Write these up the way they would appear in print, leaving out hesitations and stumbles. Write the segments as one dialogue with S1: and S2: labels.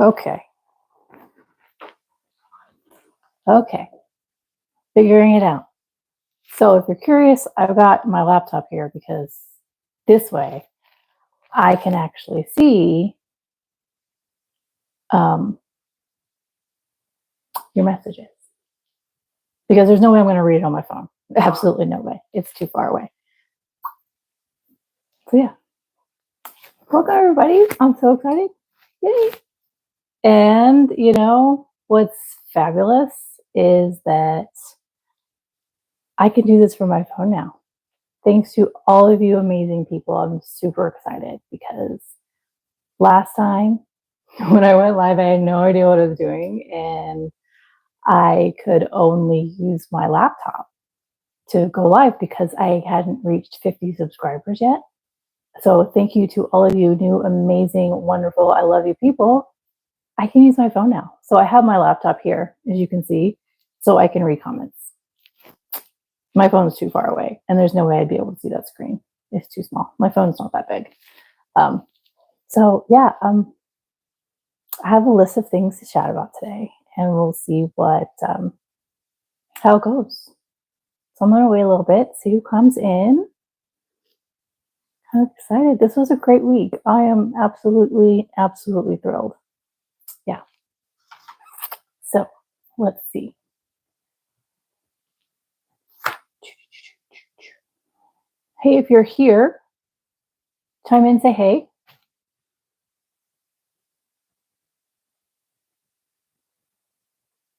S1: Okay. Okay. Figuring it out. So if you're curious, I've got my laptop here because this way I can actually see um, your messages. Because there's no way I'm going to read it on my phone. Absolutely no way. It's too far away. So yeah. Welcome everybody. I'm so excited. Yay. And you know what's fabulous is that I can do this from my phone now. Thanks to all of you amazing people. I'm super excited because last time when I went live, I had no idea what I was doing, and I could only use my laptop to go live because I hadn't reached 50 subscribers yet. So thank you to all of you new, amazing, wonderful, I love you people. I can use my phone now. So I have my laptop here, as you can see, so I can read comments. My phone is too far away, and there's no way I'd be able to see that screen. It's too small. My phone's not that big. So yeah, I have a list of things to chat about today, and we'll see what how it goes. So I'm going to wait a little bit, see who comes in. I'm excited. This was a great week. I am absolutely thrilled. Yeah. So let's see. Hey, if you're here, chime in, say hey.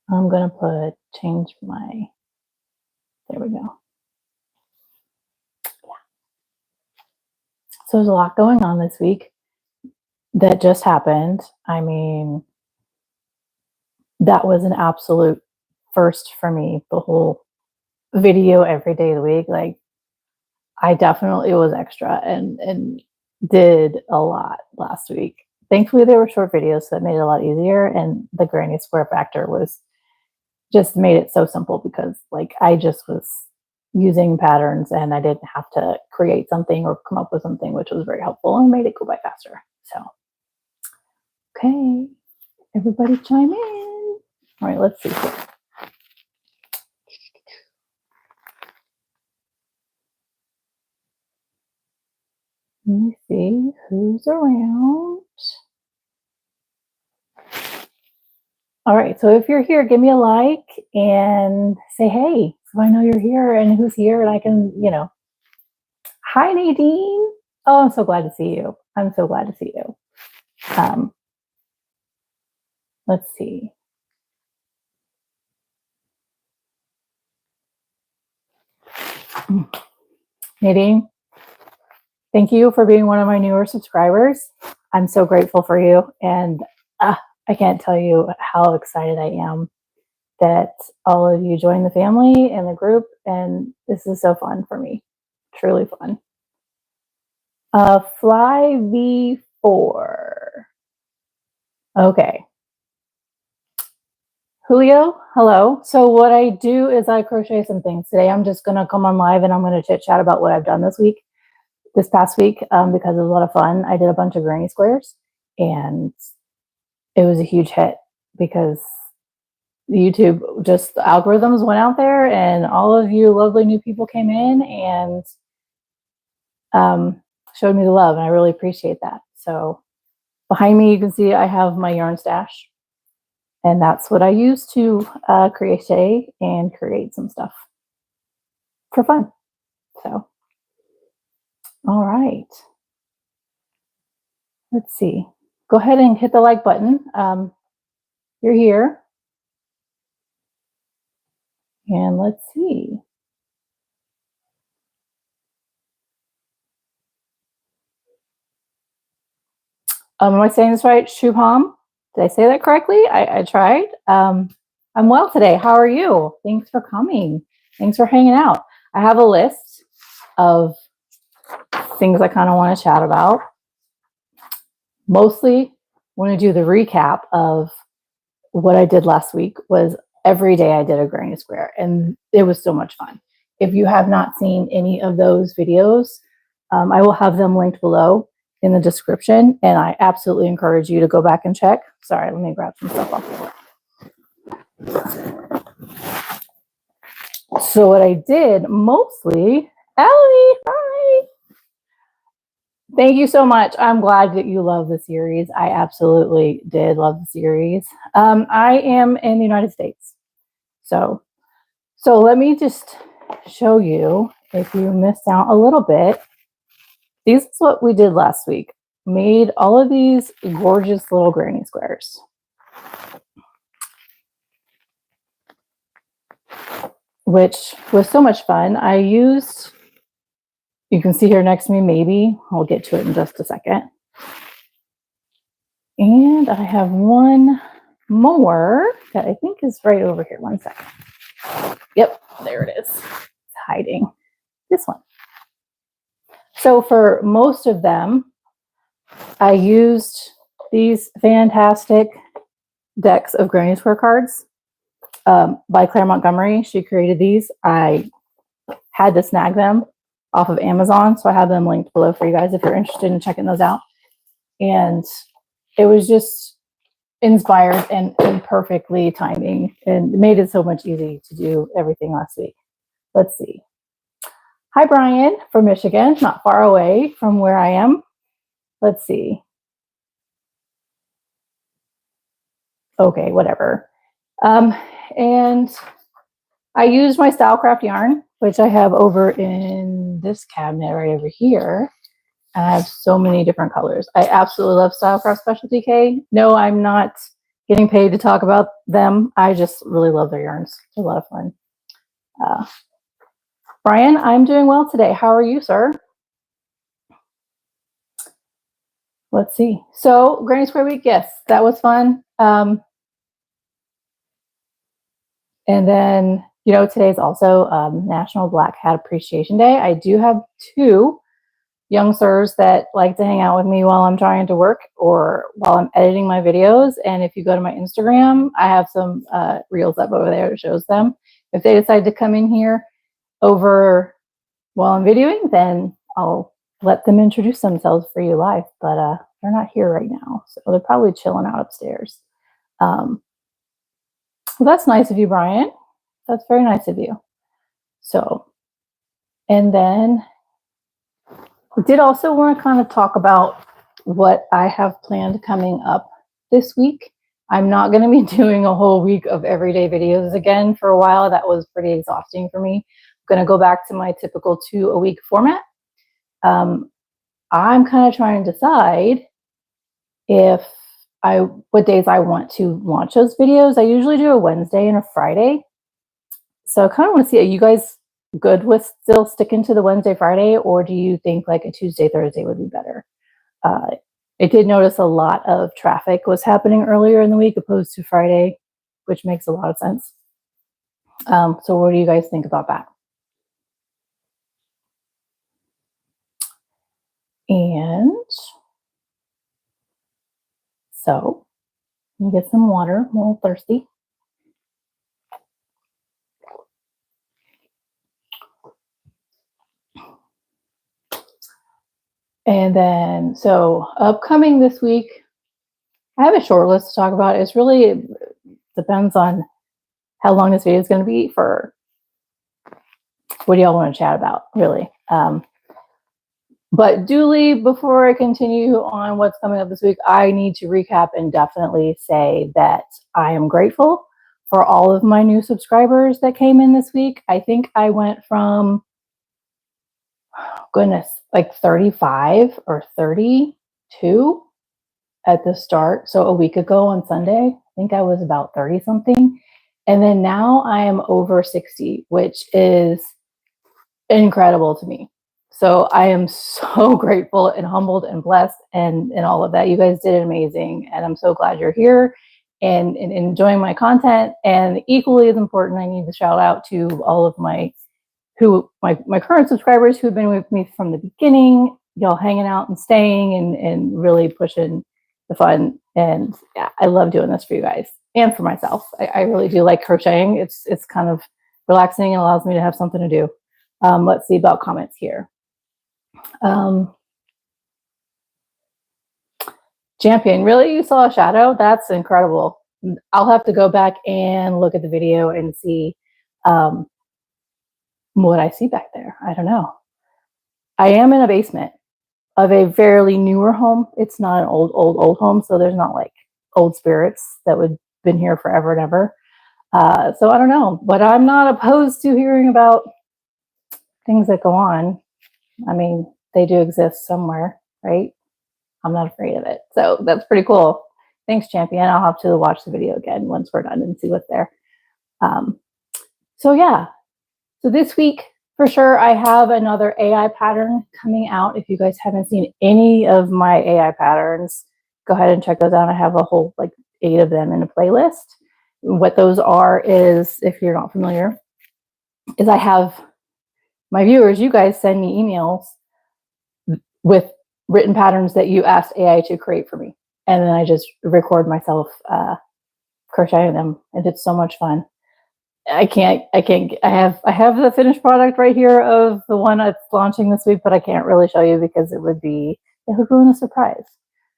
S1: I'm going to change my, there we go. Yeah. So there's a lot going on this week that just happened. I mean, that was an absolute first for me, the whole video every day of the week. Like, I definitely was extra and did a lot last week. Thankfully, they were short videos, so that made it a lot easier. And the granny square factor was just made it so simple because, like, I just was using patterns and I didn't have to create something or come up with something, which was very helpful and made it go by faster. So, okay, everybody chime in. All right, let's see here. Let me see who's around. All right, so if you're here, give me a like and say hey, so I know you're here and who's here, and I can, Hi, Nadine. Oh, I'm so glad to see you. I'm so glad to see you. Let's see. Nadine, thank you for being one of my newer subscribers. I'm so grateful for you, and I can't tell you how excited I am that all of you joined the family and the group, and this is so fun for me. Truly fun. Fly V4. Okay. Julio, hello. So what I do is I crochet some things today. I'm just going to come on live and I'm going to chit chat about what I've done this past week, because it was a lot of fun. I did a bunch of granny squares and it was a huge hit because YouTube, just the algorithms went out there and all of you lovely new people came in and showed me the love, and I really appreciate that. So behind me, you can see I have my yarn stash, and that's what I use to crochet and create some stuff for fun. So, all right. Let's see. Go ahead and hit the like button. You're here. And let's see. Am I saying this right? Shubham? Did I say that correctly? I tried. I'm well today. How are you? Thanks for coming. Thanks for hanging out. I have a list of things I kind of want to chat about. Mostly want to do the recap of what I did last week. Was every day I did a granny square, and it was so much fun. If you have not seen any of those videos, I will have them linked below. in the description, and I absolutely encourage you to go back and check. Sorry, let me grab some stuff off the floor. So what I did mostly, Allie, hi. Thank you so much. I'm glad that you love the series. I absolutely did love the series. I am in the United States. So let me just show you, if you missed out a little bit, this is what we did last week. Made all of these gorgeous little granny squares. Which was so much fun. I used, you can see here next to me, maybe. I'll get to it in just a second. And I have one more that I think is right over here. One second. Yep, there it is. It's hiding. This one. So for most of them, I used these fantastic decks of Granny Square cards by Claire Montgomery. She created these. I had to snag them off of Amazon, so I have them linked below for you guys if you're interested in checking those out. And it was just inspired and perfectly timing, and made it so much easy to do everything last week. Let's see. Hi, Brian from Michigan, not far away from where I am. Let's see. Okay, whatever. And I used my Stylecraft yarn, which I have over in this cabinet right over here. I have so many different colors. I absolutely love Stylecraft Specialty K. No, I'm not getting paid to talk about them. I just really love their yarns. They're a lot of fun. Brian, I'm doing well today. How are you, sir? Let's see. So, Granny Square Week, yes, that was fun. And then, you know, today's also National Black Hat Appreciation Day. I do have two youngsters that like to hang out with me while I'm trying to work or while I'm editing my videos. And if you go to my Instagram, I have some reels up over there that shows them. If they decide to come in here over while I'm videoing, then I'll let them introduce themselves for you live. But they're not here right now, so they're probably chilling out upstairs. Well, that's nice of you, Brian. That's very nice of you. So, and then I did also want to kind of talk about what I have planned coming up this week. I'm not going to be doing a whole week of everyday videos again for a while. That was pretty exhausting for me. I'm going to go back to my typical 2-a-week format. I'm kind of trying to decide what days I want to launch those videos. I usually do a Wednesday and a Friday. So I kind of want to see, are you guys good with still sticking to the Wednesday, Friday, or do you think like a Tuesday, Thursday would be better? I did notice a lot of traffic was happening earlier in the week opposed to Friday, which makes a lot of sense. So what do you guys think about that? And so let me get some water. I'm a little thirsty. And then, so upcoming this week, I have a short list to talk about. It really depends on how long this video is going to be for. What do y'all want to chat about, really? But duly, before I continue on what's coming up this week, I need to recap and definitely say that I am grateful for all of my new subscribers that came in this week. I think I went from, goodness, like 35 or 32 at the start. So a week ago on Sunday, I think I was about 30 something. And then now I am over 60, which is incredible to me. So I am so grateful and humbled and blessed and all of that. You guys did amazing. And I'm so glad you're here and enjoying my content. And equally as important, I need to shout out to all of my current subscribers who've been with me from the beginning, y'all hanging out and staying and really pushing the fun. And yeah, I love doing this for you guys and for myself. I really do like crocheting. It's kind of relaxing and allows me to have something to do. Let's see about comments here. Champion, really? You saw a shadow? That's incredible. I'll have to go back and look at the video and see um, what I see back there. I don't know. I am in a basement of a fairly newer home. It's not an old home, so there's not like old spirits that would been here forever and ever. So I don't know, but I'm not opposed to hearing about things that go on. I mean, they do exist somewhere, right? I'm not afraid of it. So that's pretty cool. Thanks, Champion. I'll have to watch the video again once we're done and see what's there. So yeah, so this week for sure, I have another AI pattern coming out. If you guys haven't seen any of my AI patterns, go ahead and check those out. I have a whole like 8 of them in a playlist. What those are is, if you're not familiar, is I have my viewers, you guys send me emails with written patterns that you asked AI to create for me. And then I just record myself crocheting them. And it's so much fun. I have the finished product right here of the one that's launching this week, but I can't really show you because it would ruin the surprise.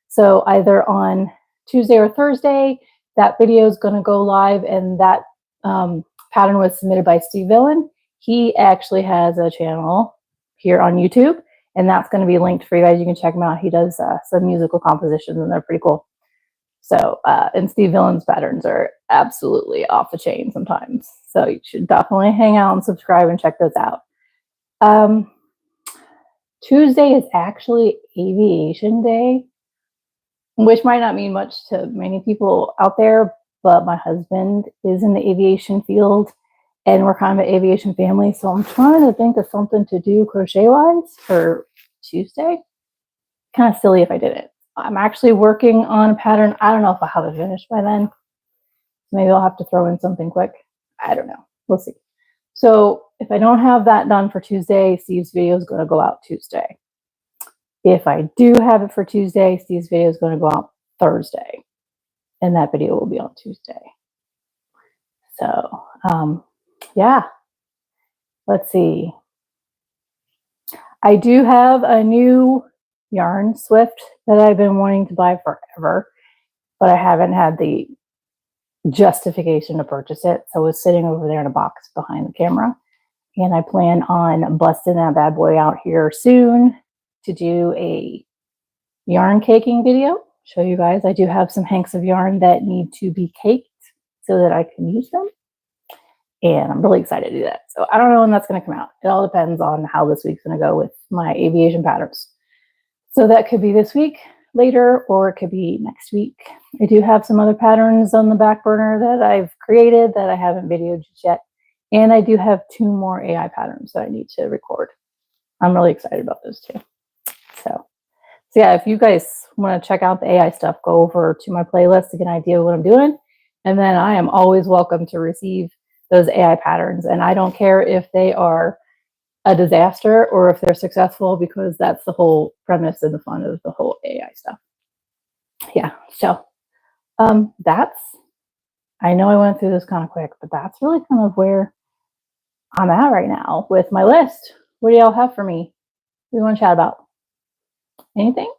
S1: So either on Tuesday or Thursday, that video is going to go live, and that pattern was submitted by Steve Villain. He actually has a channel here on YouTube, and that's going to be linked for you guys. You can check him out. He does some musical compositions, and they're pretty cool. So, and Steve Villain's patterns are absolutely off the chain sometimes. So you should definitely hang out and subscribe and check those out. Tuesday is actually Aviation Day, which might not mean much to many people out there, but my husband is in the aviation field and we're kind of an aviation family. So I'm trying to think of something to do crochet-wise for Tuesday. Kind of silly if I didn't. I'm actually working on a pattern. I don't know if I'll have it finished by then. Maybe I'll have to throw in something quick. I don't know. We'll see. So if I don't have that done for Tuesday, Steve's video is going to go out Tuesday. If I do have it for Tuesday, Steve's video is going to go out Thursday. And that video will be on Tuesday. So, yeah. Let's see. I do have a new yarn Swift that I've been wanting to buy forever, but I haven't had the justification to purchase it. So it's sitting over there in a box behind the camera. And I plan on busting that bad boy out here soon to do a yarn caking video. Show you guys. I do have some hanks of yarn that need to be caked so that I can use them. And I'm really excited to do that. So I don't know when that's going to come out. It all depends on how this week's going to go with my aviation patterns. So that could be this week, later, or it could be next week. I do have some other patterns on the back burner that I've created that I haven't videoed yet. And I do have 2 more AI patterns that I need to record. I'm really excited about those too. So yeah, if you guys want to check out the AI stuff, go over to my playlist to get an idea of what I'm doing. And then I am always welcome to receive those AI patterns. And I don't care if they are a disaster or if they're successful, because that's the whole premise and the fun of the whole AI stuff. Yeah, so that's, I know I went through this kind of quick, but that's really kind of where I'm at right now with my list. What do y'all have for me? What do you want to chat about? Anything?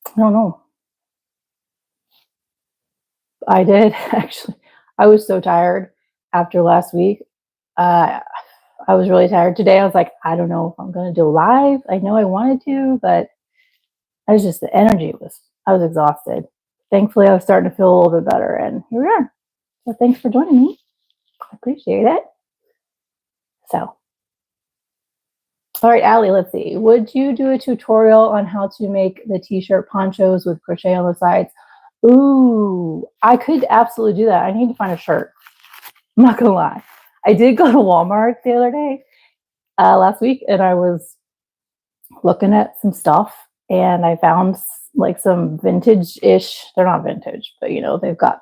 S1: I don't know. I did actually. I was so tired after last week. I was really tired today. I was like, I don't know if I'm going to do live. I know I wanted to, but I was just, the energy I was exhausted. Thankfully, I was starting to feel a little bit better, and here we are. So thanks for joining me. I appreciate it. So, all right, Allie, let's see. Would you do a tutorial on how to make the t-shirt ponchos with crochet on the sides? Ooh, I could absolutely do that. I need to find a shirt. I'm not going to lie. I did go to Walmart the other day, last week, and I was looking at some stuff, and I found like some vintage-ish. They're not vintage, but they've got,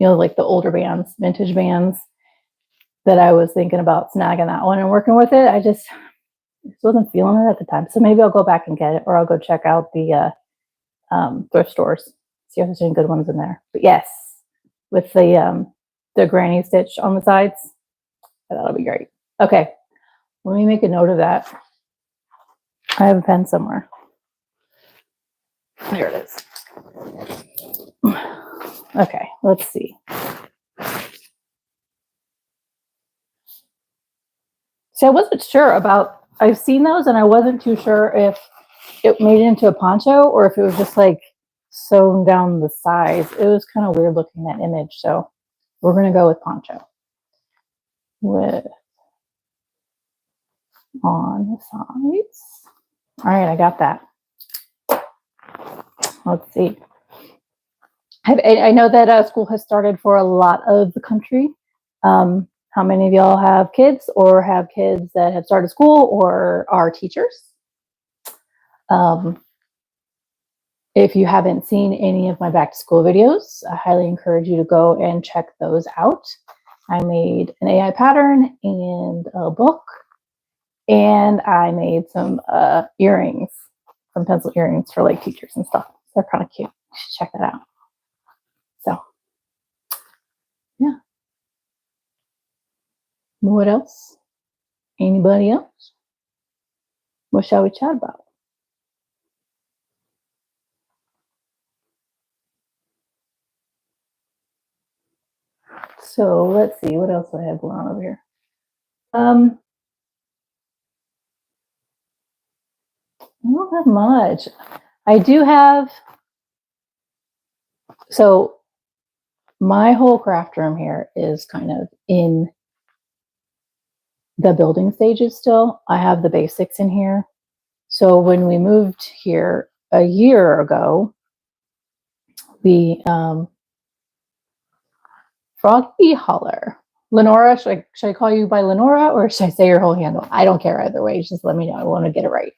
S1: like the older bands, vintage bands, that I was thinking about snagging that one and working with it. I just wasn't feeling it at the time. So maybe I'll go back and get it, or I'll go check out the thrift stores, see if there's any good ones in there. But yes, with the granny stitch on the sides, that'll be great. Okay, let me make a note of that. I have a pen somewhere. There it is. Okay, let's see. So I wasn't sure about, I've seen those and I wasn't too sure if it made it into a poncho or if it was just like sewn down the sides. It was kind of weird looking that image. So we're going to go with poncho. With on the sides. All right, I got that. Let's see. I know that school has started for a lot of the country. How many of y'all have kids or have kids that have started school or are teachers? If you haven't seen any of my back to school videos, I highly encourage you to go and check those out. I made an AI pattern and a book, and I made some earrings, some pencil earrings for like teachers and stuff. They're kind of cute. You should check that out. So, yeah. What else? Anybody else? What shall we chat about? So let's see, what else do I have going on over here? I don't have much. I do have, so my whole craft room here is kind of in the building stages still. I have the basics in here. So when we moved here a year ago, we, Froggy Holler. Lenora, should I call you by Lenora or should I say your whole handle? I don't care either way. Just let me know. I want to get it right.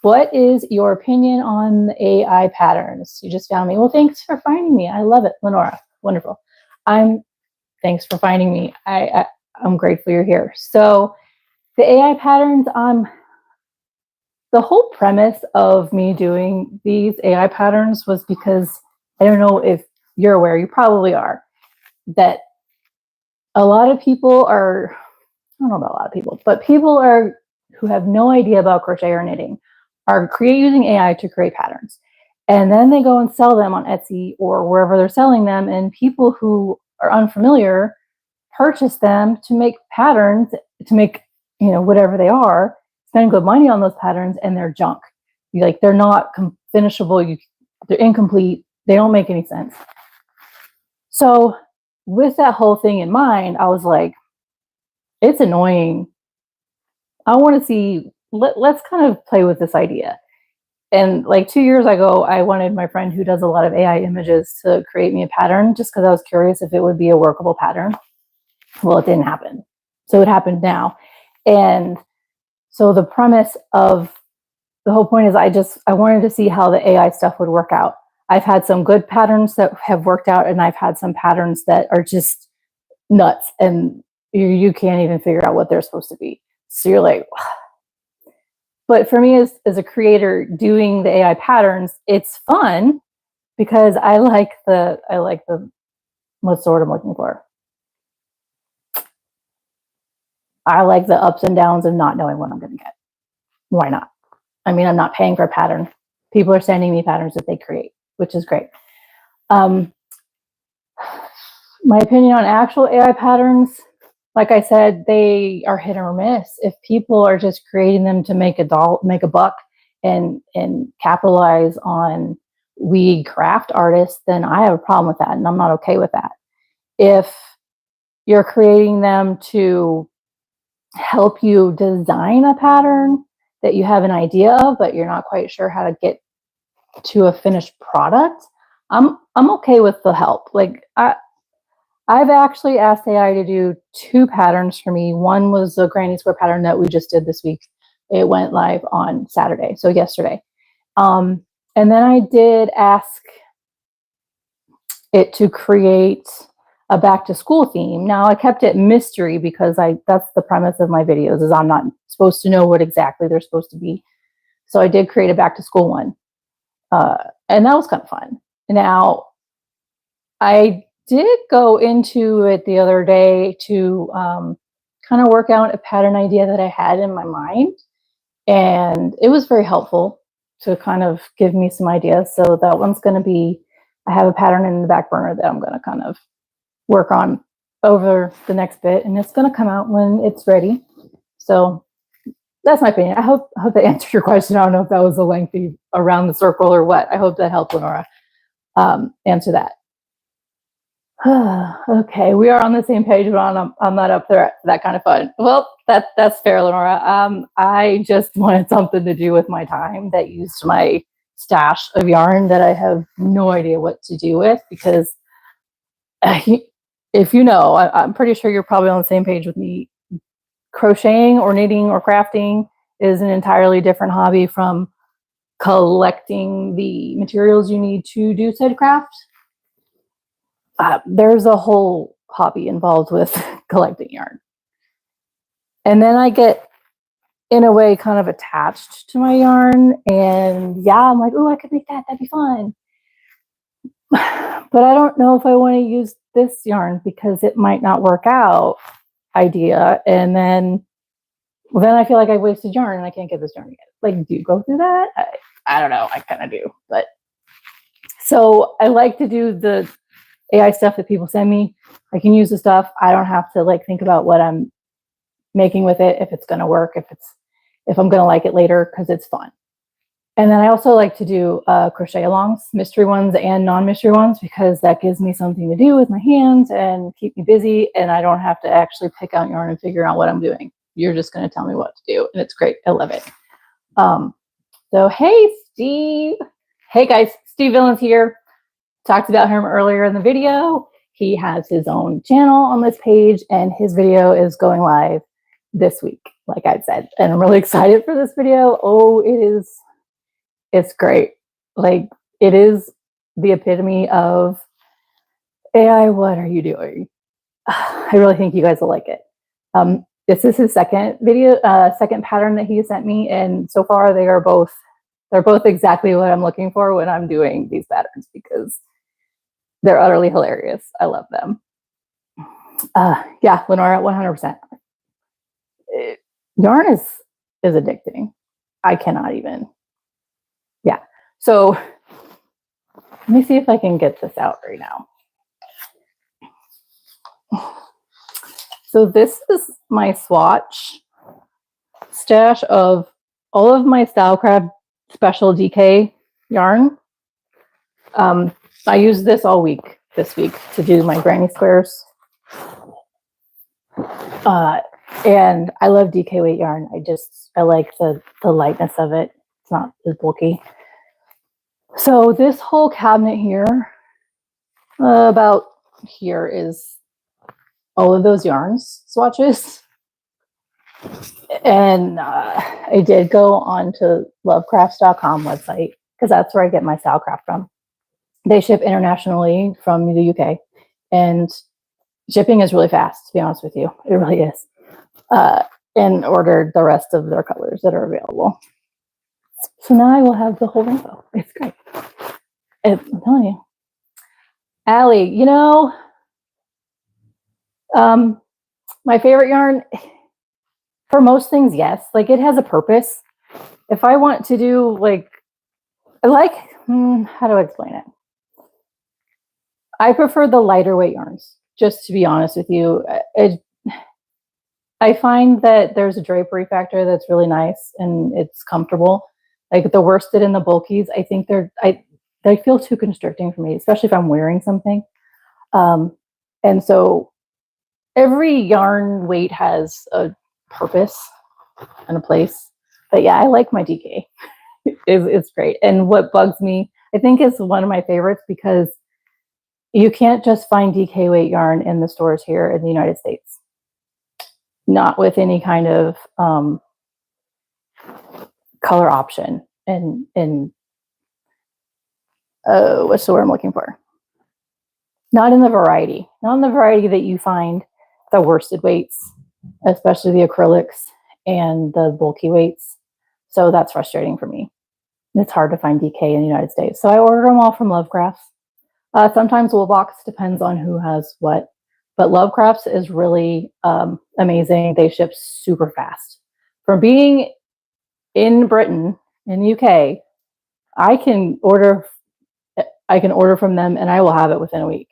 S1: What is your opinion on the AI patterns? You just found me. Well, thanks for finding me. I love it, Lenora. Wonderful. Thanks for finding me. I'm grateful you're here. So the AI patterns, the whole premise of me doing these AI patterns was because I don't know if you're aware, you probably are, that a lot of people are, I don't know about a lot of people, but people are who have no idea about crochet or knitting are using AI to create patterns. And then they go and sell them on Etsy or wherever they're selling them. And people who are unfamiliar purchase them to make patterns, to make, whatever they are, spend good money on those patterns, and they're junk. They're not finishable. They're incomplete. They don't make any sense. So with that whole thing in mind, I was like, it's annoying. I want to see, let's kind of play with this idea. And like 2 years ago, I wanted my friend who does a lot of AI images to create me a pattern just because I was curious if it would be a workable pattern. Well, it didn't happen. So it happened now. And so the premise of the whole point is I wanted to see how the AI stuff would work out. I've had some good patterns that have worked out, and I've had some patterns that are just nuts, and you can't even figure out what they're supposed to be. So you're like, but for me as a creator doing the AI patterns, it's fun because I like the what's the word I'm looking for? I like the ups and downs of not knowing what I'm going to get. Why not? I mean, I'm not paying for a pattern. People are sending me patterns that they create, which is great. My opinion on actual AI patterns, like I said, they are hit or miss. If people are just creating them to make a buck and capitalize on we craft artists, then I have a problem with that, and I'm not okay with that. If you're creating them to help you design a pattern that you have an idea of, but you're not quite sure how to get to a finished product, I'm okay with the help. Like I've actually asked AI to do 2 patterns for me. One was the granny square pattern that we just did this week. It went live on Saturday, so yesterday. And then I did ask it to create a back to school theme. Now I kept it mystery because that's the premise of my videos is I'm not supposed to know what exactly they're supposed to be. So I did create a back to school one. And that was kind of fun. Now I did go into it the other day to kind of work out a pattern idea that I had in my mind. And it was very helpful. to kind of give me some ideas. So that one's going to be, I have a pattern in the back burner that I'm going to kind of work on over the next bit, and it's going to come out when it's ready. So that's my opinion. I hope that answered your question. I don't know if that was a lengthy around the circle or what. I hope that helped Lenora answer that. Okay, we are on the same page, but I'm not up there. That kind of fun. Well, that's fair, Lenora. I just wanted something to do with my time that used my stash of yarn that I have no idea what to do with, because if you know, I'm pretty sure you're probably on the same page with me. Crocheting or knitting or crafting is an entirely different hobby from collecting the materials you need to do said craft. There's a whole hobby involved with collecting yarn. And then I get, in a way, kind of attached to my yarn. And yeah, I'm like, oh, I could make that. That'd be fun. But I don't know if I want to use this yarn because it might not work out idea. And then I feel like I wasted yarn and I can't get this yarn again. Like, do you go through that? I don't know. I kind of do. But so I like to do the AI stuff that people send me. I can use the stuff. I don't have to like think about what I'm making with it, if it's going to work, if I'm going to like it later, because it's fun. And then I also like to do crochet alongs, mystery ones and non-mystery ones, because that gives me something to do with my hands and keep me busy, and I don't have to actually pick out yarn and figure out what I'm doing. You're just going to tell me what to do, and it's great. I love it. So hey, Steve. Hey guys, Steve Villains here. Talked about him earlier in the video. He has his own channel on this page, and his video is going live this week, like I said. And I'm really excited for this video. Oh, it's great. Like, it is the epitome of AI, what are you doing? I really think you guys will like it. This is his second pattern that he sent me, and so far they're both exactly what I'm looking for when I'm doing these patterns, because they're utterly hilarious. I love them. Yeah, Lenora, 100%. Yarn is addicting. I cannot even. Yeah. So let me see if I can get this out right now. So this is my swatch stash of all of my Stylecraft Special DK yarn. I used this all week this week to do my granny squares. And I love DK weight yarn. I like the lightness of it. It's not as bulky. So this whole cabinet here, about here, is all of those yarns swatches. And I did go on to lovecrafts.com website, because that's where I get my Stylecraft from. They ship internationally from the UK, and shipping is really fast, to be honest with you. It really is. And ordered the rest of their colors that are available. So now I will have the whole rainbow. It's great. I'm telling you. Allie, you know, my favorite yarn, for most things, yes. Like, it has a purpose. If I want to do, like, how do I explain it? I prefer the lighter weight yarns, just to be honest with you. I find that there's a drapery factor that's really nice, and it's comfortable. Like the worsted and the bulkies, I think they feel too constricting for me, especially if I'm wearing something. And so every yarn weight has a purpose and a place. But yeah, I like my DK. It's great. And what bugs me, I think, is one of my favorites, because you can't just find DK weight yarn in the stores here in the United States. Not with any kind of color option. And what's the word I'm looking for? Not in the variety that you find the worsted weights, especially the acrylics and the bulky weights. So that's frustrating for me. It's hard to find DK in the United States. So I order them all from Lovecrafts. Sometimes Woolbox, depends on who has what. But Lovecrafts is really amazing. They ship super fast. From being in Britain, in the UK, I can order from them and I will have it within a week.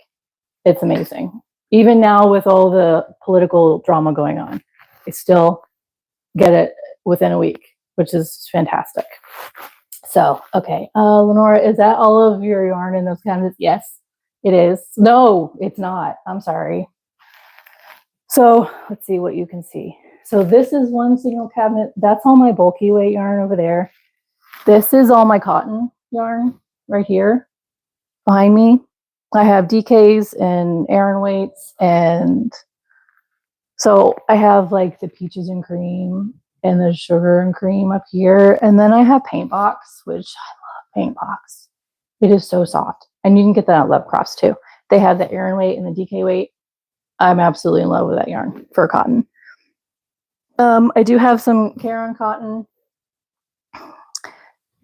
S1: It's amazing. Even now with all the political drama going on, I still get it within a week, which is fantastic. So, okay. Lenora, is that all of your yarn in those cabinets? Yes, it is. No, it's not. I'm sorry. So let's see what you can see. So this is one single cabinet. That's all my bulky weight yarn over there. This is all my cotton yarn right here behind me. I have DKs and Aran weights, and so I have like the peaches and cream and the sugar and cream up here, and then I have paint box, which I love paint box. It is so soft, and you can get that at Love Crafts too. They have the Aran weight and the DK weight. I'm absolutely in love with that yarn for cotton. I do have some Caron cotton.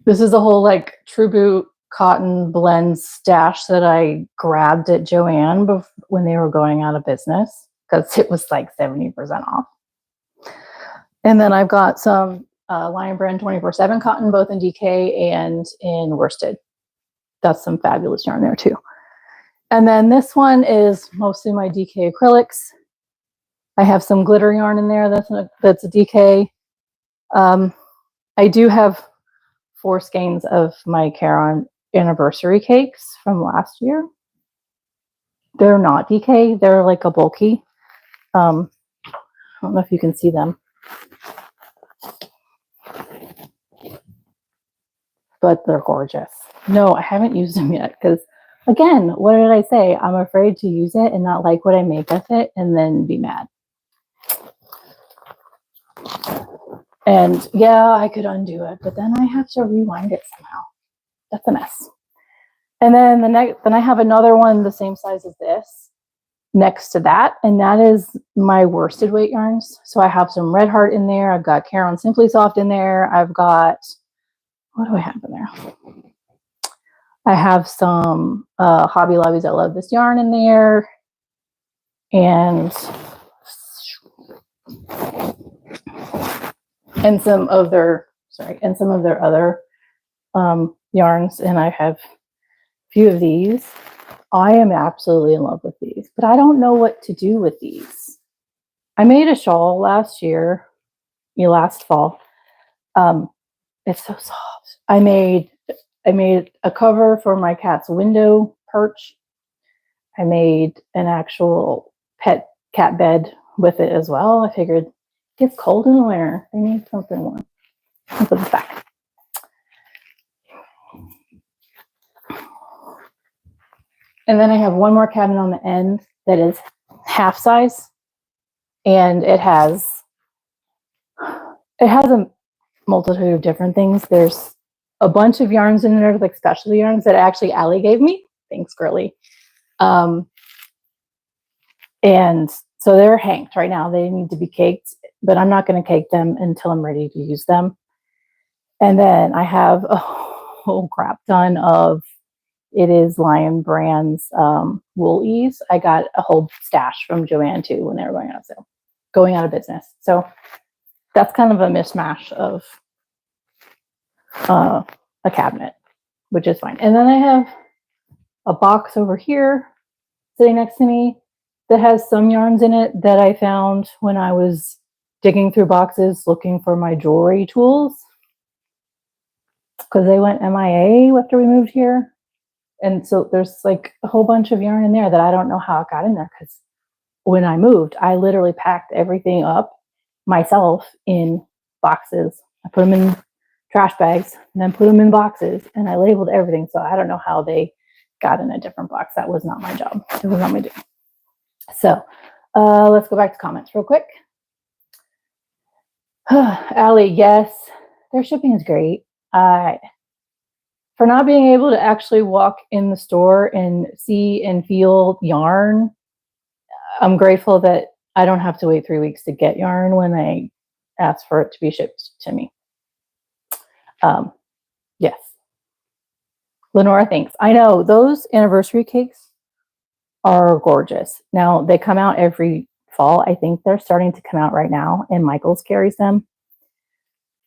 S1: This is a whole like True Boot cotton blend stash that I grabbed at Joann when they were going out of business because it was like 70% off. And then I've got some Lion Brand 24/7 cotton, both in DK and in worsted. That's some fabulous yarn there too. And then this one is mostly my DK acrylics. I have some glitter yarn in there. That's a DK. I do have 4 skeins of my Caron anniversary cakes from last year. They're not DK. They're like a bulky. I don't know if you can see them, but they're gorgeous. No, I haven't used them yet because, again, what did I say? I'm afraid to use it and not like what I make with it and then be mad. And yeah, I could undo it, but then I have to rewind it somehow. That's a mess. And then then I have another one the same size as this next to that, and that is my worsted weight yarns. So I have some Red Heart in there. I've got Caron Simply Soft in there. I've got, what do I have in there? I have some Hobby Lobbies I Love This yarn in there, and some of their other yarns. And I have a few of these. I am absolutely in love with these, but I don't know what to do with these. I made a shawl last fall. It's so soft. I made a cover for my cat's window perch. I made an actual pet cat bed with it as well. I figured it gets cold in the winter. I need something warm. I'll put this back. And then I have one more cabinet on the end that is half size, and it has a multitude of different things. There's a bunch of yarns in there, like specialty yarns that actually Allie gave me. Thanks, girly. And so they're hanked right now. They need to be caked, but I'm not going to cake them until I'm ready to use them. And then I have a whole crap ton of It Is Lion Brand's wool ease. I got a whole stash from Joann too when they were going out of business. So that's kind of a mishmash of a cabinet, which is fine. And then I have a box over here sitting next to me that has some yarns in it that I found when I was digging through boxes looking for my jewelry tools because they went MIA after we moved here. And so there's like a whole bunch of yarn in there that I don't know how it got in there because when I moved, I literally packed everything up myself in boxes. I put them in trash bags and then put them in boxes, and I labeled everything. So I don't know how they got in a different box. That was not my job. It was not my doing. So let's go back to comments real quick. Allie, yes, their shipping is great. For not being able to actually walk in the store and see and feel yarn, I'm grateful that I don't have to wait 3 weeks to get yarn when I ask for it to be shipped to me. Yes. Lenora, thanks. I know those anniversary cakes are gorgeous. Now they come out every fall. I think they're starting to come out right now, and Michael's carries them.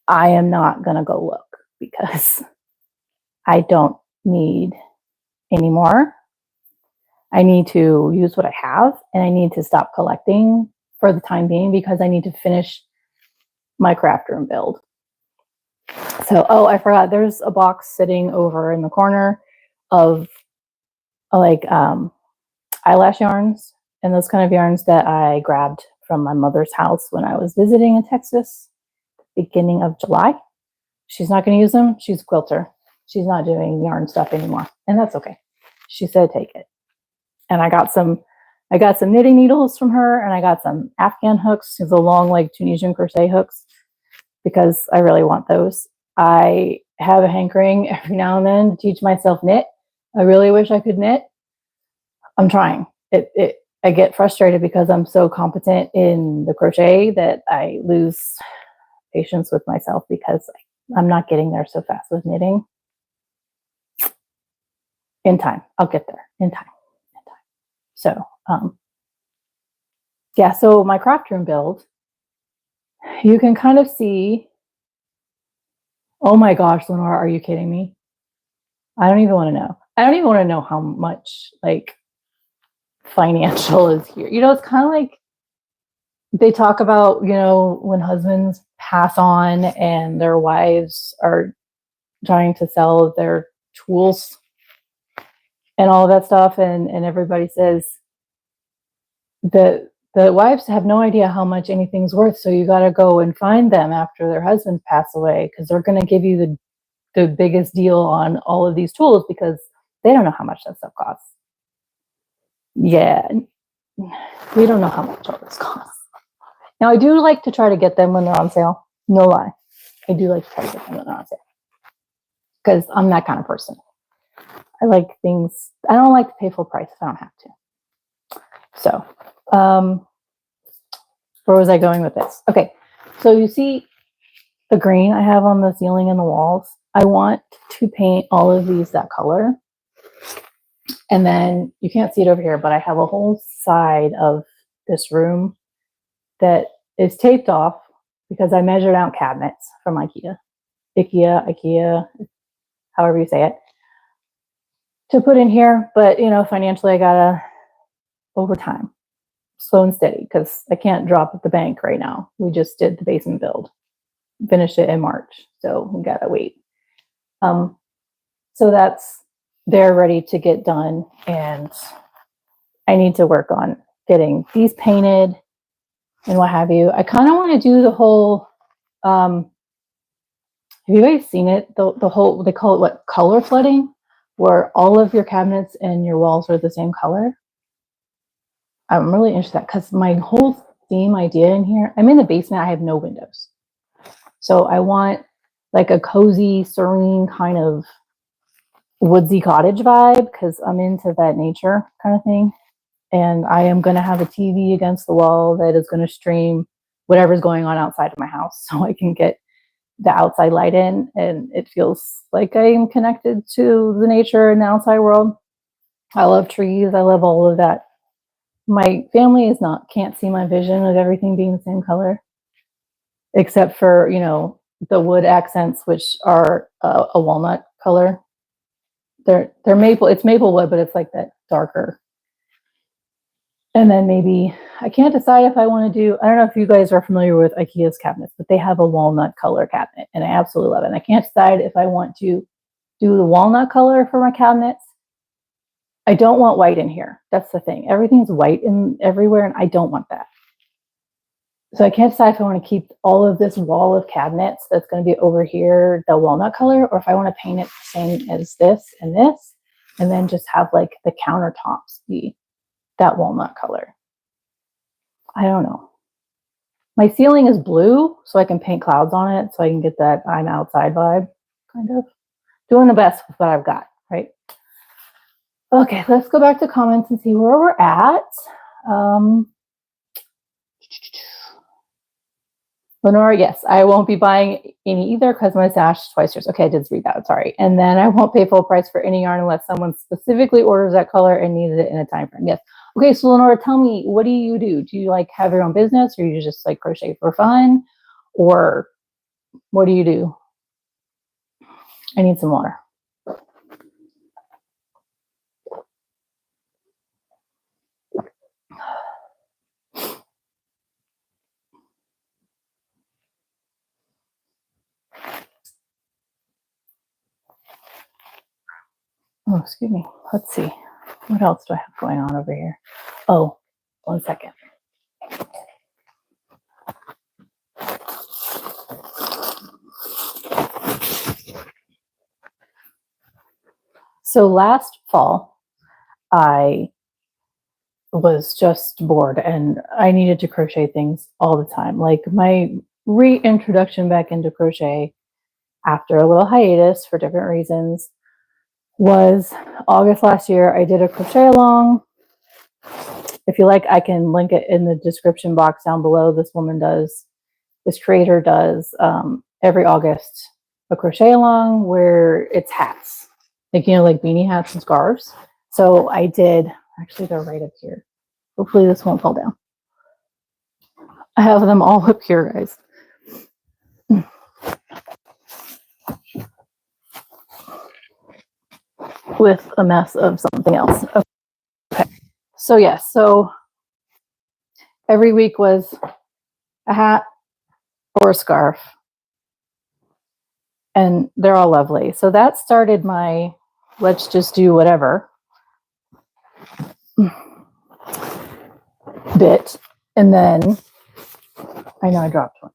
S1: I am not going to go look because I don't need anymore. I need to use what I have, and I need to stop collecting for the time being because I need to finish my craft room build. So, oh, I forgot. There's a box sitting over in the corner of like eyelash yarns and those kind of yarns that I grabbed from my mother's house when I was visiting in Texas, beginning of July. She's not going to use them. She's a quilter. She's not doing yarn stuff anymore, and that's okay. She said take it. And I got some knitting needles from her, and I got some Afghan hooks, the long like Tunisian crochet hooks, because I really want those. I have a hankering every now and then to teach myself knit. I really wish I could knit. I'm trying. I get frustrated because I'm so competent in the crochet that I lose patience with myself because I'm not getting there so fast with knitting. In time. I'll get there. In time. So, yeah, so my craft room build, you can kind of see, oh my gosh, Lenore, are you kidding me? I don't even want to know. I don't even want to know how much like financial is here. It's kind of like they talk about, when husbands pass on and their wives are trying to sell their tools and all of that stuff. And everybody says that the wives have no idea how much anything's worth. So you got to go and find them after their husbands pass away because they're going to give you the biggest deal on all of these tools because they don't know how much that stuff costs. Yeah, we don't know how much all this costs. Now, I do like to try to get them when they're on sale. No lie. I do like to try to get them when they're on sale because I'm that kind of person. I like things. I don't like to pay full price if I don't have to. So, where was I going with this? Okay, so you see the green I have on the ceiling and the walls. I want to paint all of these that color. And then you can't see it over here, but I have a whole side of this room that is taped off because I measured out cabinets from IKEA, however you say it, to put in here. But, financially, I gotta, over time, slow and steady, because I can't drop at the bank right now. We just did the basement build, finished it in March, so we gotta wait. So they're ready to get done, and I need to work on getting these painted and what have you. I kind of want to do the whole, have you guys seen it? The whole, they call it what, color flooding, where all of your cabinets and your walls are the same color. I'm really interested in that because my whole theme idea in here, I'm in the basement, I have no windows. So I want like a cozy, serene kind of woodsy cottage vibe because I'm into that nature kind of thing. And I am going to have a TV against the wall that is going to stream whatever's going on outside of my house so I can get the outside light in and it feels like I am connected to the nature and the outside world. I love trees. I love all of that. My family can't see my vision of everything being the same color, except for, the wood accents, which are a walnut color. They're maple. It's maple wood, but it's like that darker. And then maybe, I can't decide if I want to do, I don't know if you guys are familiar with IKEA's cabinets, but they have a walnut color cabinet and I absolutely love it. And I can't decide if I want to do the walnut color for my cabinets. I don't want white in here. That's the thing. Everything's white everywhere and I don't want that. So I can't decide if I want to keep all of this wall of cabinets that's going to be over here, the walnut color, or if I want to paint it the same as this, and then just have like the countertops be that walnut color. I don't know. My ceiling is blue, so I can paint clouds on it, so I can get that I'm outside vibe, kind of. Doing the best with what I've got, right? Okay, let's go back to comments and see where we're at. Lenora, yes, I won't be buying any either because my stash is twice yours. Okay, I did read that, sorry. And then I won't pay full price for any yarn unless someone specifically orders that color and needs it in a time frame. Yes. Okay, so Lenora, tell me, what do you do? Do you like have your own business or you just like crochet for fun? Or what do you do? I need some water. Oh, excuse me. Let's see. What else do I have going on over here? Oh, 1 second. So last fall, I was just bored and I needed to crochet things all the time. Like my reintroduction back into crochet after a little hiatus for different reasons was August last year. I did a crochet along. If you like, I can link it in the description box down below. This creator does every August a crochet along where it's hats, like, like beanie hats and scarves. So I did, actually, they're right up here. Hopefully this won't fall down. I have them all up here, guys. With a mess of something else. Okay. So yes, so every week was a hat or a scarf. And they're all lovely. So that started my let's just do whatever bit. And then I know I dropped one.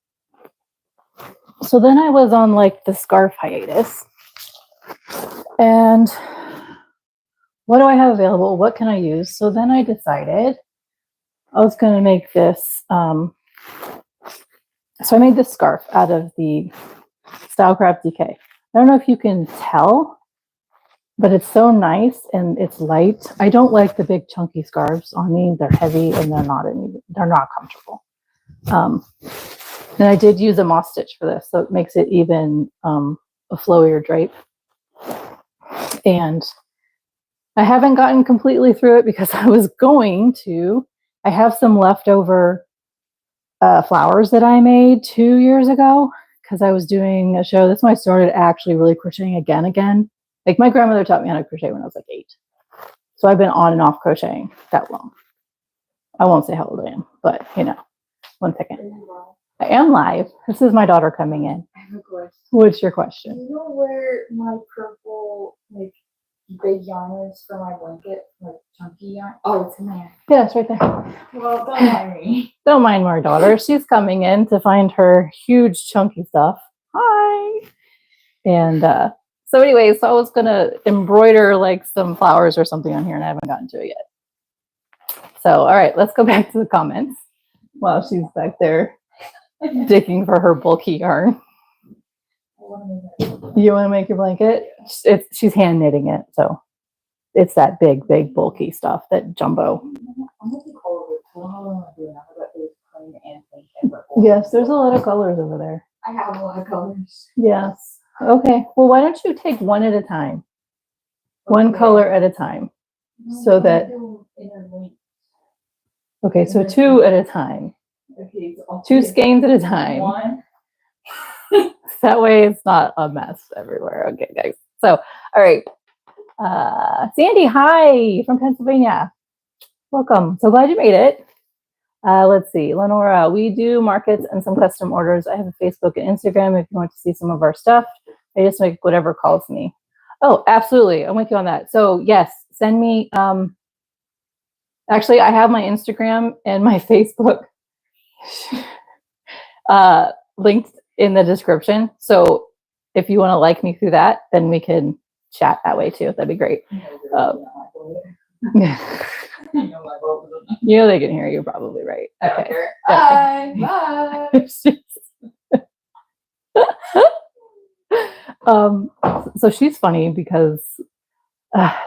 S1: So then I was on like the scarf hiatus. And what do I have available? What can I use? So then I decided I was going to make this. So I made this scarf out of the Stylecraft DK. I don't know if you can tell, but it's so nice and it's light. I don't like the big chunky scarves on me. They're heavy and they're not comfortable. And I did use a moss stitch for this, so it makes it even a flowier drape. And I haven't gotten completely through it because I have some leftover flowers that I made 2 years ago because I was doing a show. That's when I started actually really crocheting again. Like my grandmother taught me how to crochet when I was like 8. So I've been on and off crocheting that long. I won't say how old I am, but 1 second. I am live. This is my daughter coming in.
S2: I have a question.
S1: What's your question?
S2: Do you know where my purple, big yarn is for my blanket? Chunky yarn? Oh, it's in there.
S1: Yeah, it's right there.
S2: Well, don't mind me.
S1: Don't mind my daughter. She's coming in to find her huge chunky stuff. Hi. And so anyway, so I was going to embroider like some flowers or something on here and I haven't gotten to it yet. So, all right, let's go back to the comments while she's back there digging for her bulky yarn. You want to make your blanket? She's hand knitting it, so it's that big bulky stuff, that jumbo. Yes, there's a lot of colors over there.
S2: I have a lot of colors.
S1: Yes. Okay. Well, why don't you take one at a time? One color at a time. So that. Okay, so 2 at a time.
S2: Okay, so
S1: 2 skeins at a time.
S2: 1.
S1: That way it's not a mess everywhere. Okay, guys. So, all right. Sandy, hi from Pennsylvania. Welcome. So glad you made it. Let's see. Lenora, we do markets and some custom orders. I have a Facebook and Instagram if you want to see some of our stuff. I just make whatever calls me. Oh, absolutely. I'm with you on that. So yes, send me. Actually, I have my Instagram and my Facebook linked in the description. So if you want to like me through that, then we can chat that way too. That'd be great. They can hear you. Probably right. Okay.
S2: Bye.
S1: So she's funny because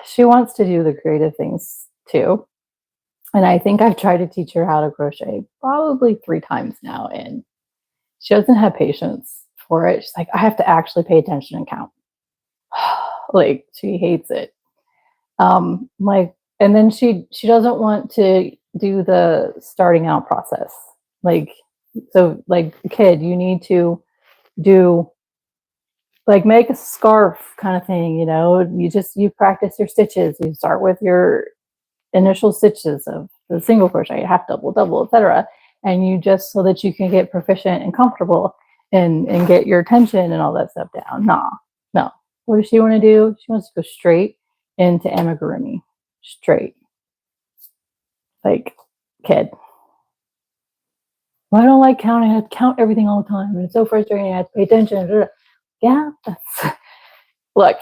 S1: she wants to do the creative things too. And I think I've tried to teach her how to crochet probably 3 times now. And she doesn't have patience for it. She's like, I have to actually pay attention and count. Like, she hates it. And then she doesn't want to do the starting out process. So kid, you need to do make a scarf kind of thing, you practice your stitches. You start with your initial stitches of the single crochet, half double, double, etc. And you just so that you can get proficient and comfortable and get your tension and all that stuff down. No. What does she want to do? She wants to go straight into amigurumi straight. Like, kid. Well, I don't like counting. I have to count everything all the time. And it's so frustrating. I have to pay attention. Yeah, that's look,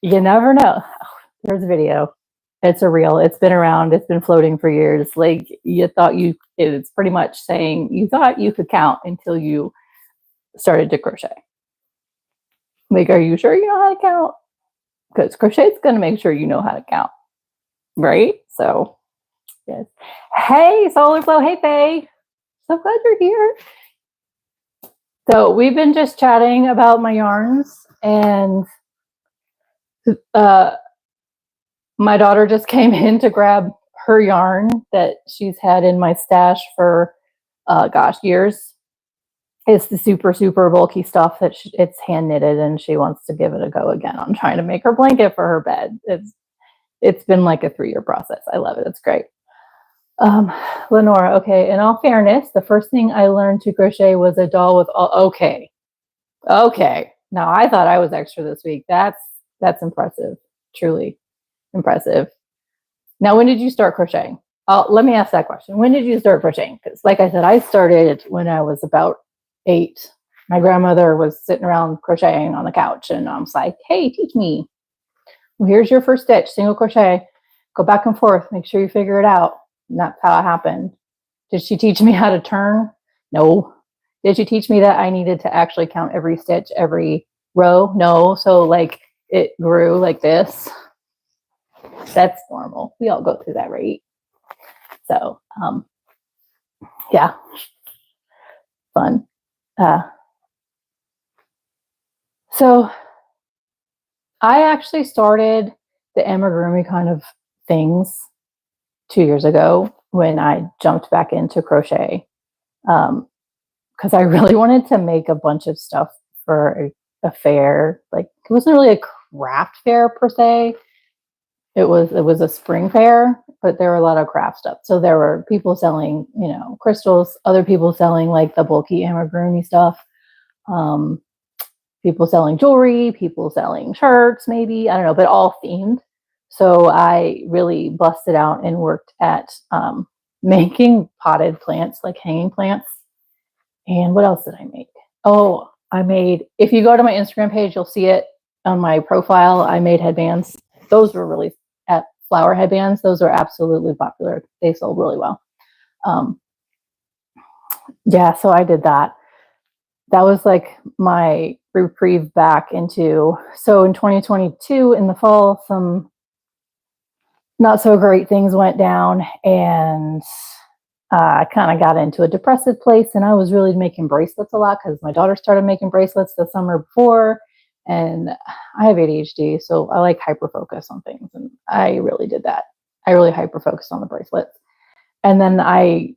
S1: you never know. Oh, there's a video. It's a reel. It's been around. It's been floating for years. Like it's pretty much saying you thought you could count until you started to crochet. Like, are you sure you know how to count? Because crochet is going to make sure you know how to count. Right? So, yes. Hey, Solar Flow. Hey, Faye. So glad you're here. So we've been just chatting about my yarns, and my daughter just came in to grab her yarn that she's had in my stash for, years. It's the super, super bulky stuff that it's hand knitted, and she wants to give it a go again on trying to make her blanket for her bed. It's been like a 3-year process. I love it. It's great. Lenora, okay, in all fairness, the first thing I learned to crochet was a doll with all, okay. Now I thought I was extra this week. That's impressive. Truly impressive. Now, when did you start crocheting? Let me ask that question. When did you start crocheting? Because like I said, I started when I was about 8. My grandmother was sitting around crocheting on the couch, and I was like, hey, teach me. Well, here's your first stitch, single crochet. Go back and forth. Make sure you figure it out. And that's how it happened. Did she teach me how to turn? No. Did she teach me that I needed to actually count every stitch, every row? No. So like it grew like this. That's normal. We all go through that, right? So, yeah, fun. So I actually started the amigurumi kind of things 2 years ago when I jumped back into crochet. Because I really wanted to make a bunch of stuff for a fair. Like, it wasn't really a craft fair per se. It was a spring fair, but there were a lot of craft stuff. So there were people selling, crystals, other people selling like the bulky amigurumi stuff, people selling jewelry, people selling shirts, maybe, I don't know, but all themed. So I really busted out and worked at making potted plants, like hanging plants. And what else did I make? Oh, if you go to my Instagram page, you'll see it on my profile. I made headbands. Those were really at flower headbands. Those are absolutely popular. They sold really well. Yeah, so I did that. That was like my reprieve back into, so in 2022 in the fall, some not so great things went down, and I kind of got into a depressive place, and I was really making bracelets a lot because my daughter started making bracelets the summer before, and I have ADHD, so I like hyper focus on things, and I really did that. I really hyper focused on the bracelets. And then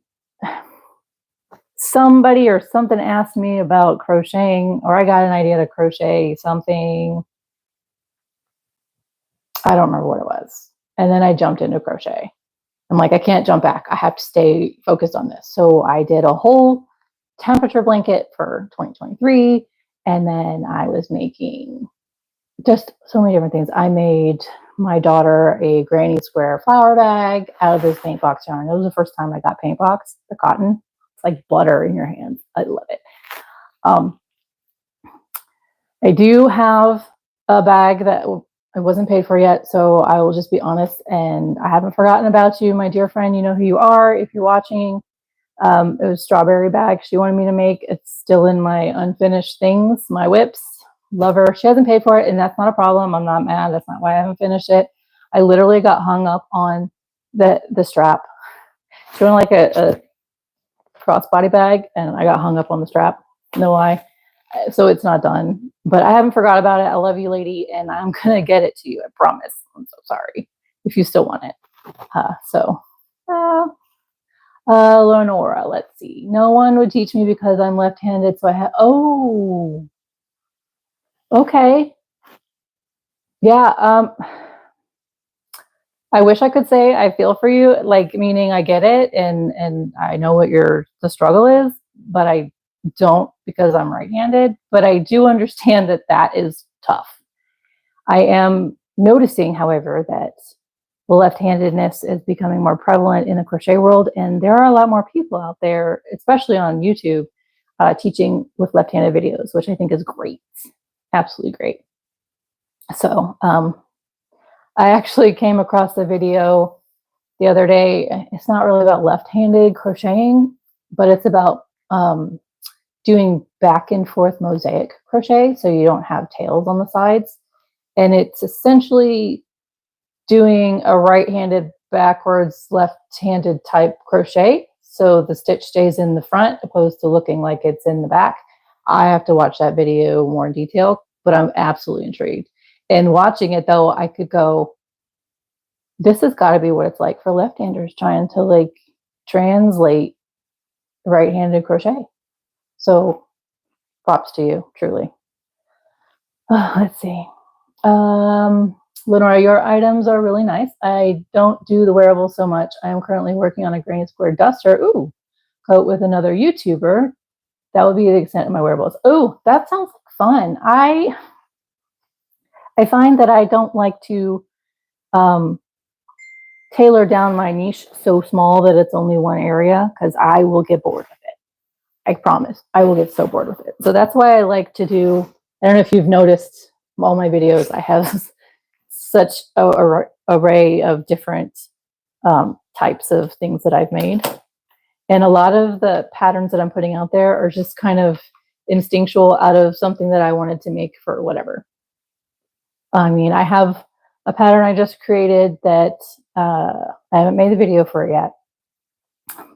S1: somebody or something asked me about crocheting, or I got an idea to crochet something. I don't remember what it was. And then I jumped into crochet. I'm like, I can't jump back. I have to stay focused on this. So I did a whole temperature blanket for 2023. And then I was making just so many different things. I made my daughter a granny square flower bag out of this paint box yarn. It was the first time I got paint box, the cotton. It's like butter in your hands. I love it. I do have a bag that I wasn't paid for yet, so I will just be honest, and I haven't forgotten about you, my dear friend. You know who you are if you're watching. It was a strawberry bag she wanted me to make. It's still in my unfinished things, my whips. Love her. She hasn't paid for it, and that's not a problem. I'm not mad. That's not why I haven't finished it. I literally got hung up on the strap. She wanted like a crossbody bag, and I got hung up on the strap. No lie. So it's not done, but I haven't forgot about it. I love you, lady, and I'm going to get it to you. I promise. I'm so sorry if you still want it. Lenora, let's see. No one would teach me because I'm left-handed. So oh, okay. Yeah. I wish I could say I feel for you, like meaning I get it. And I know what the struggle is, but I don't because I'm right-handed, but I do understand that is tough. I am noticing, however, that left-handedness is becoming more prevalent in the crochet world, and there are a lot more people out there, especially on YouTube, teaching with left-handed videos, which I think is great, absolutely great. So I actually came across a video the other day. It's not really about left-handed crocheting, but it's about doing back and forth mosaic crochet, so you don't have tails on the sides. And it's essentially doing a right-handed backwards, left-handed type crochet. So the stitch stays in the front opposed to looking like it's in the back. I have to watch that video more in detail, but I'm absolutely intrigued. And watching it though, I could go, this has got to be what it's like for left-handers trying to like translate right-handed crochet. So props to you, truly. Let's see. Lenora, your items are really nice. I don't do the wearables so much. I am currently working on a granny square duster. Ooh, coat with another YouTuber. That would be the extent of my wearables. Ooh, that sounds like fun. I find that I don't like to tailor down my niche so small that it's only one area, because I will get bored with it. I promise. I will get so bored with it. So that's why I like to do, I don't know if you've noticed all my videos, I have such a array of different types of things that I've made. And a lot of the patterns that I'm putting out there are just kind of instinctual out of something that I wanted to make for whatever. I mean, I have a pattern I just created that I haven't made the video for it yet.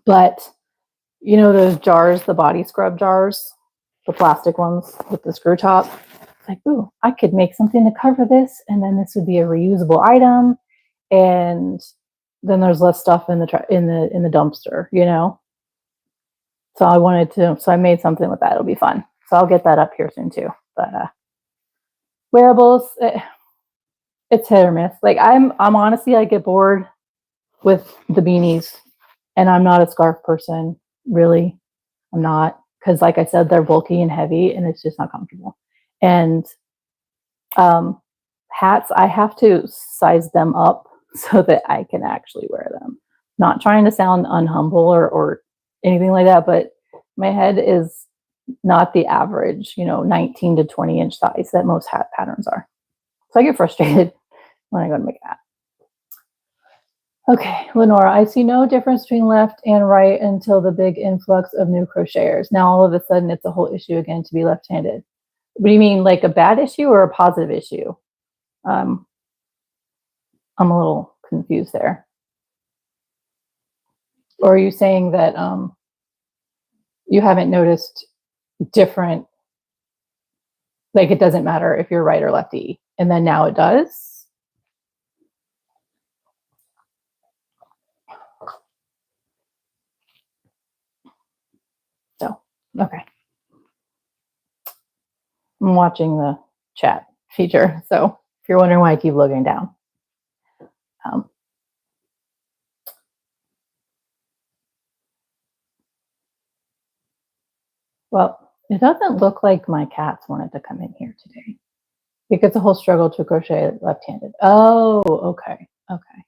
S1: But you know those jars, the body scrub jars, the plastic ones with the screw top? Like, ooh, I could make something to cover this, and then this would be a reusable item, and then there's less stuff in the dumpster, you know. So I made something with that. It'll be fun. So I'll get that up here soon too. But wearables, it's hit or miss. Like I'm honestly, I get bored with the beanies, and I'm not a scarf person, really. I'm not, because like I said, they're bulky and heavy, and it's just not comfortable. And hats, I have to size them up so that I can actually wear them. Not trying to sound unhumble or anything like that, but my head is not the average, 19 to 20 inch size that most hat patterns are. So I get frustrated when I go to make a hat. Okay, Lenora, I see no difference between left and right until the big influx of new crocheters. Now all of a sudden it's a whole issue again to be left-handed. What do you mean, like a bad issue or a positive issue? I'm a little confused there. Or are you saying that you haven't noticed different, like it doesn't matter if you're right or lefty, and then now it does? So, okay. I'm watching the chat feature, so if you're wondering why I keep looking down. Well, it doesn't look like my cats wanted to come in here today. It's a whole struggle to crochet left-handed. Oh, okay. Okay.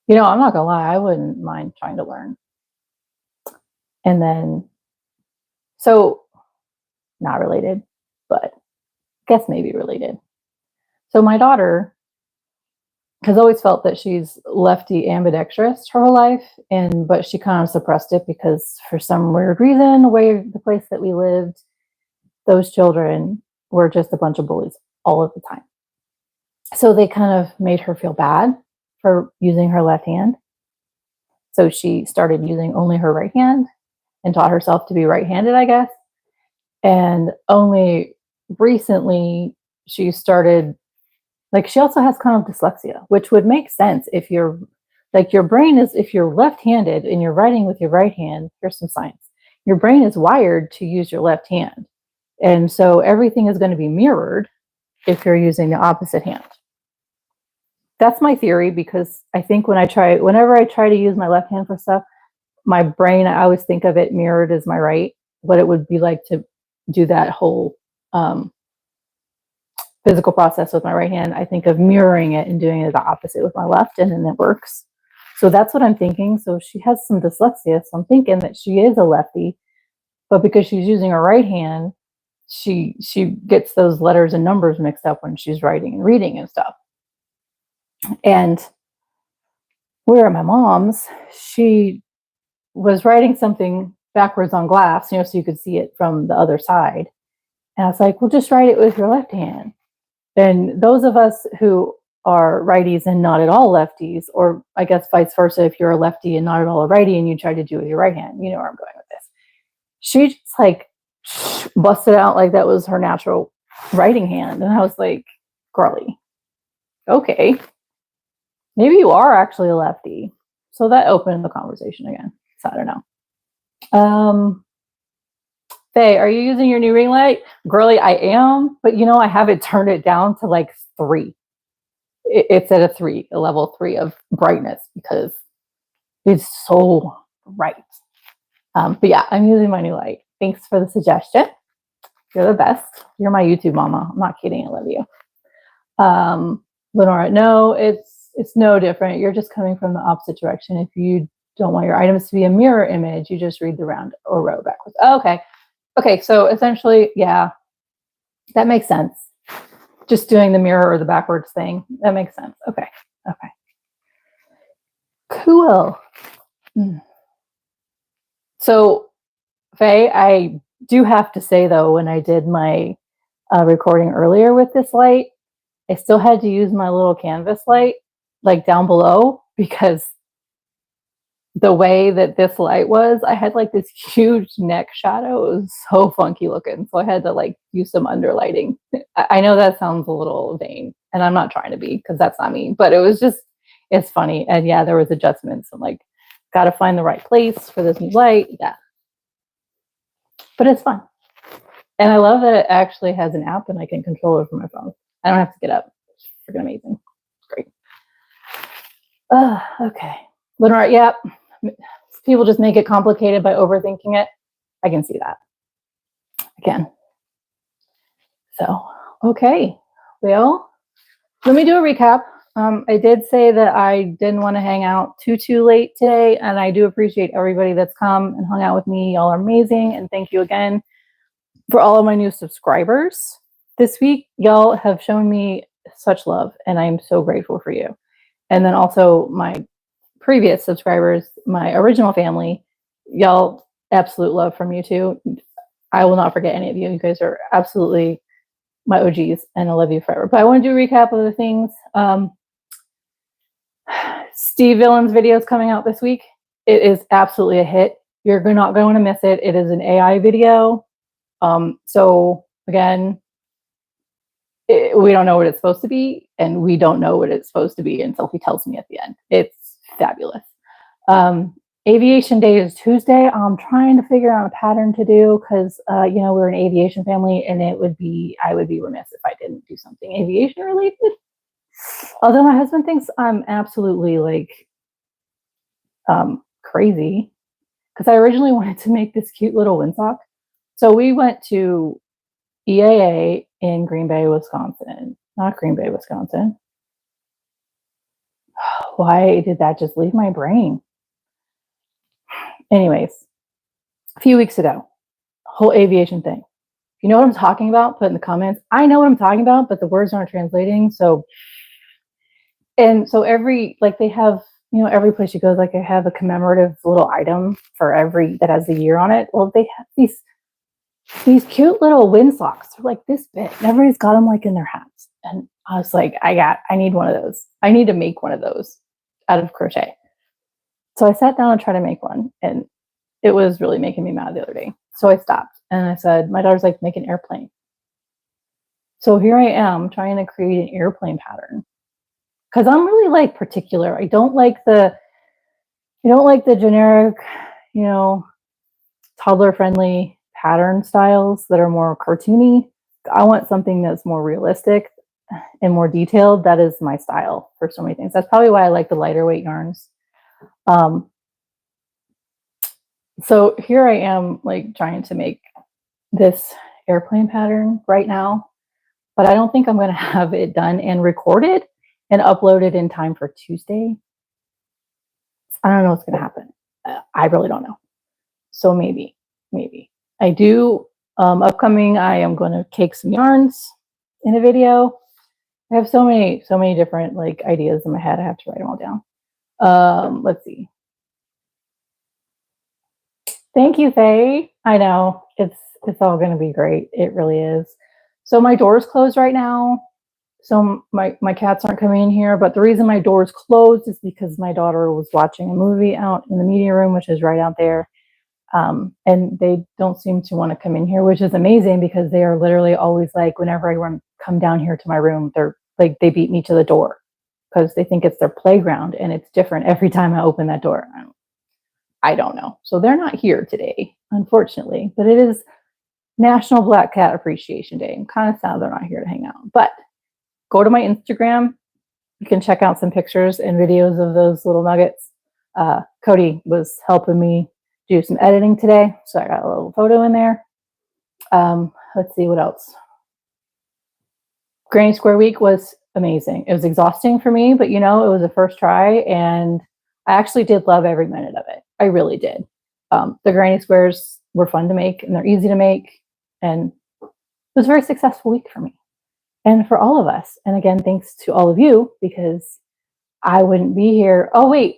S1: I'm not gonna lie, I wouldn't mind trying to learn. And then, so not related, but I guess maybe related. So my daughter has always felt that she's lefty ambidextrous her whole life, but she kind of suppressed it because for some weird reason, the place that we lived, those children were just a bunch of bullies all of the time. So they kind of made her feel bad for using her left hand. So she started using only her right hand and taught herself to be right-handed, I guess. And only recently she started, like, she also has kind of dyslexia, which would make sense if you're, like, your brain is, if you're left-handed and you're writing with your right hand, here's some science. Your brain is wired to use your left hand. And so everything is going to be mirrored if you're using the opposite hand. That's my theory, because I think whenever I try to use my left hand for stuff, my brain, I always think of it mirrored as my right, what it would be like to do that whole physical process with my right hand, I think of mirroring it and doing it the opposite with my left, and then it works. So that's what I'm thinking. So she has some dyslexia, so I'm thinking that she is a lefty, but because she's using her right hand, she gets those letters and numbers mixed up when she's writing and reading and stuff. And we were at my mom's, she was writing something backwards on glass, so you could see it from the other side. And I was like, well, just write it with your left hand. And those of us who are righties and not at all lefties, or I guess vice versa, if you're a lefty and not at all a righty and you try to do it with your right hand, you know where I'm going with this. She just like busted out like that was her natural writing hand. And I was like, girly, okay, maybe you are actually a lefty. So that opened the conversation again. So I don't know. Faye, are you using your new ring light? Girly, I am, but I haven't turned it down to like 3. It's at a level 3 of brightness because it's so bright. But yeah, I'm using my new light. Thanks for the suggestion. You're the best. You're my YouTube mama. I'm not kidding. I love you. Lenora, no, it's no different. You're just coming from the opposite direction. If you don't want your items to be a mirror image, you just read the round or row backwards. Oh, okay. Okay, so essentially, yeah, that makes sense. Just doing the mirror or the backwards thing. That makes sense. Okay. Cool. So, Faye, I do have to say, though, when I did my recording earlier with this light, I still had to use my little canvas light, like down below, because the way that this light was, I had like this huge neck shadow. It was so funky looking. So I had to like use some underlighting. I know that sounds a little vain, and I'm not trying to be because that's not me, but it's funny. And yeah, there was adjustments. I'm like, got to find the right place for this new light. Yeah. But it's fun. And I love that it actually has an app and I can control it from my phone. I don't have to get up. It's freaking amazing. Great. Okay. Lenore, yeah. People just make it complicated by overthinking it. I can see that. Again. So, okay. Well, let me do a recap. I did say that I didn't want to hang out too late today, and I do appreciate everybody that's come and hung out with me. Y'all are amazing, and thank you again for all of my new subscribers this week. Y'all have shown me such love, and I'm so grateful for you. And then also my previous subscribers, my original family, y'all, absolute love from you too. I will not forget any of you. You guys are absolutely my OGs, and I love you forever. But I want to do a recap of the things. Steve Villain's video is coming out this week. It is absolutely a hit. You're not going to miss it. It is an AI video. So again, we don't know what it's supposed to be, and we don't know what it's supposed to be until he tells me at the end. It's fabulous. Aviation Day is Tuesday. I'm trying to figure out a pattern to do because we're an aviation family, and I would be remiss if I didn't do something aviation related. Although my husband thinks I'm absolutely like crazy because I originally wanted to make this cute little windsock. So we went to EAA in Green Bay, Wisconsin. Not Green Bay, Wisconsin. Why did that just leave my brain? Anyways, a few weeks ago, whole aviation thing. If you know what I'm talking about, put in the comments. I know what I'm talking about, but the words aren't translating. So every, like they have, every place you go, like they have a commemorative little item for every, that has the year on it. Well, they have these cute little windsocks. They're like this big. And everybody's got them like in their hats. And I was like, I need one of those. I need to make one of those out of crochet. So I sat down and tried to make one, and it was really making me mad the other day. So I stopped and I said, my daughter's like, make an airplane. So here I am trying to create an airplane pattern because I'm really like particular. I don't like the generic, toddler friendly pattern styles that are more cartoony. I want something that's more realistic and more detailed. That is my style for so many things. That's probably why I like the lighter weight yarns. So here I am like trying to make this airplane pattern right now. but I don't think I'm going to have it done and recorded and uploaded in time for Tuesday. I don't know what's going to happen. I really don't know. So maybe. I do, upcoming, I am going to cake some yarns in a video. I have so many different like ideas in my head. I have to write them all down. Let's see. Thank you, Faye. I know it's all going to be great. It really is. So my door's closed right now. So my cats aren't coming in here, but the reason my door's closed is because my daughter was watching a movie out in the media room, which is right out there. And they don't seem to want to come in here, which is amazing because they are literally always like, whenever I come down here to my room, they're like, they beat me to the door because they think it's their playground and it's different every time I open that door. I don't know. So they're not here today, unfortunately, but it is National Black Cat Appreciation Day. I'm kind of sad they're not here to hang out, but go to my Instagram. You can check out some pictures and videos of those little nuggets. Cody was helping me do some editing today, so I got a little photo in there. Let's see what else. Granny Square Week was amazing. It was exhausting for me, but it was a first try, and I actually did love every minute of it. I really did. The Granny Squares were fun to make, and they're easy to make, and it was a very successful week for me and for all of us. And again, thanks to all of you, because I wouldn't be here. Oh, wait.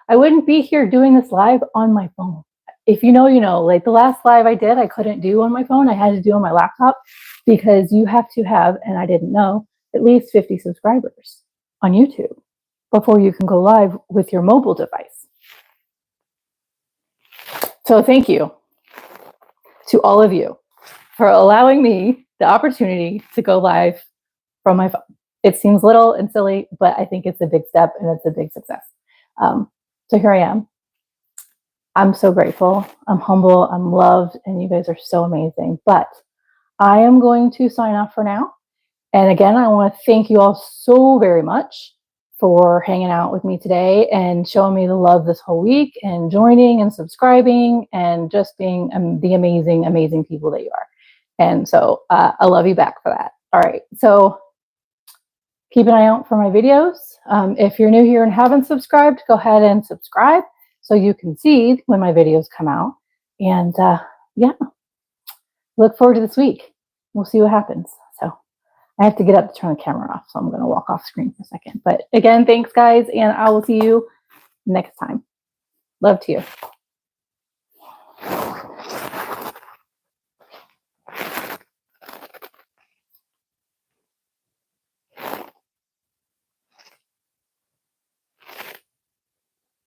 S1: I wouldn't be here doing this live on my phone. If you know, like the last live I did, I couldn't do on my phone. I had to do on my laptop because you have to have, and I didn't know, at least 50 subscribers on YouTube before you can go live with your mobile device. So thank you to all of you for allowing me the opportunity to go live from my phone. It seems little and silly, but I think it's a big step and it's a big success. So here I am. I'm so grateful. I'm humble. I'm loved. And you guys are so amazing. But I am going to sign off for now. And again, I want to thank you all so very much for hanging out with me today and showing me the love this whole week and joining and subscribing and just being the amazing, amazing people that you are. And so I love you back for that. All right. So keep an eye out for my videos. If you're new here and haven't subscribed, go ahead and subscribe so you can see when my videos come out. And yeah, look forward to this week. We'll see what happens. So I have to get up to turn the camera off, so I'm going to walk off screen for a second. But again, thanks, guys, and I will see you next time. Love to you.